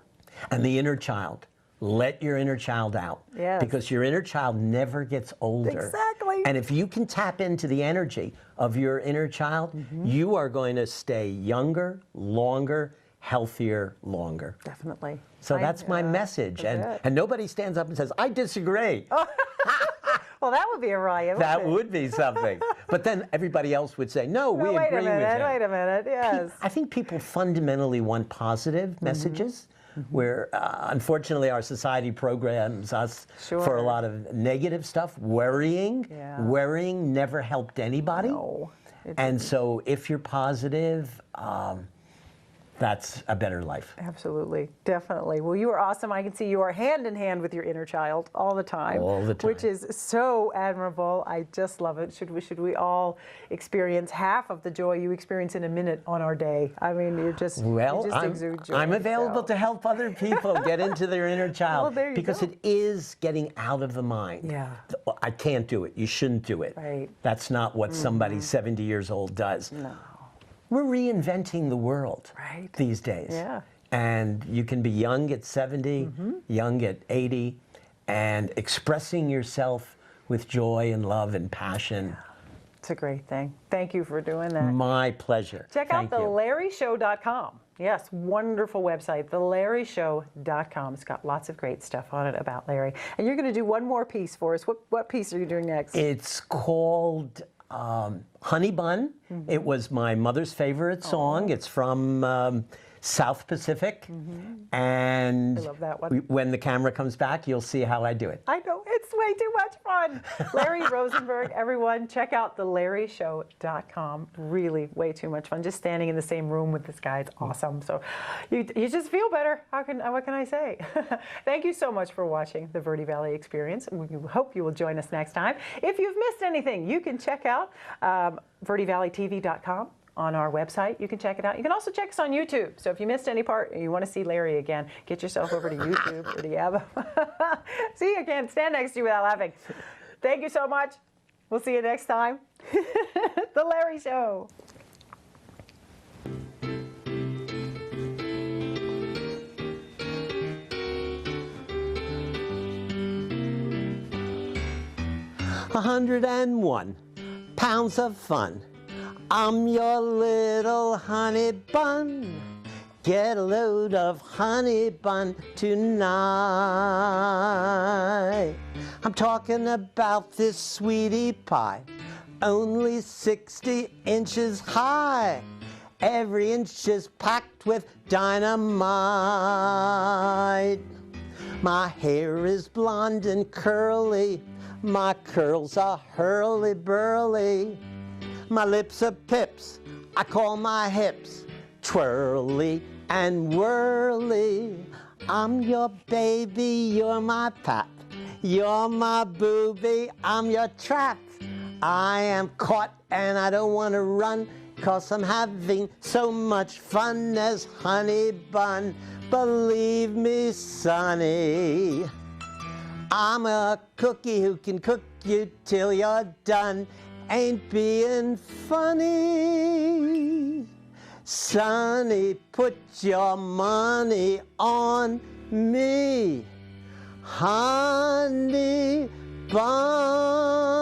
And the inner child. Let your inner child out. Yes. Because your inner child never gets older. Exactly. And if you can tap into the energy of your inner child, you are going to stay younger, longer, healthier, longer. Definitely. So that's my message. And nobody stands up and says, I disagree. Well, that would be a riot. That would be something. But then everybody else would say, no, we wait agree a minute, with him. wait a minute, yes. I think people fundamentally want positive messages, where unfortunately our society programs us for a lot of negative stuff. Worrying never helped anybody. No, and so if you're positive, that's a better life. Absolutely, definitely. Well, you are awesome. I can see you are hand in hand with your inner child all the time. All the time. Which is so admirable. I just love it. Should we all experience half of the joy you experience in a minute on our day? I mean, you just exude joy. I'm available to help other people get into their inner child. Well, there you because go. it is getting out of the mind. Yeah. I can't do it. You shouldn't do it. Right. That's not what somebody 70 years old does. No. We're reinventing the world these days. Yeah. And you can be young at 70, young at 80, and expressing yourself with joy and love and passion. It's a great thing. Thank you for doing that. My pleasure. Check out Thank you. thelarryshow.com. Yes, wonderful website, thelarryshow.com. It's got lots of great stuff on it about Larry. And you're going to do one more piece for us. What piece are you doing next? It's called Honey Bun. It was my mother's favorite song. It's from South Pacific. And I love that one. When the camera comes back, you'll see how I do it. I know, it's way too much fun. Larry Rosenberg, everyone, check out thelarryshow.com. Really way too much fun. Just standing in the same room with this guy, it's awesome. So you just feel better. What can I say? Thank you so much for watching the Verde Valley Experience. We hope you will join us next time. If you've missed anything, you can check out verdevalleytv.com. on our website. You can check it out. You can also check us on YouTube. So if you missed any part and you want to see Larry again, get yourself over to YouTube or the app. See, I can't stand next to you without laughing. Thank you so much. We'll see you next time. The Larry Show. £101 of fun. I'm your little honey bun. Get a load of honey bun tonight. I'm talking about this sweetie pie, only 60 inches high. Every inch is packed with dynamite. My hair is blonde and curly. My curls are hurly-burly. My lips are pips, I call my hips twirly and whirly. I'm your baby, you're my pap. You're my booby, I'm your trap. I am caught and I don't want to run, 'cause I'm having so much fun as honey bun. Believe me, sonny, I'm a cookie who can cook you till you're done. Ain't being funny. Sonny, put your money on me. Honey bun.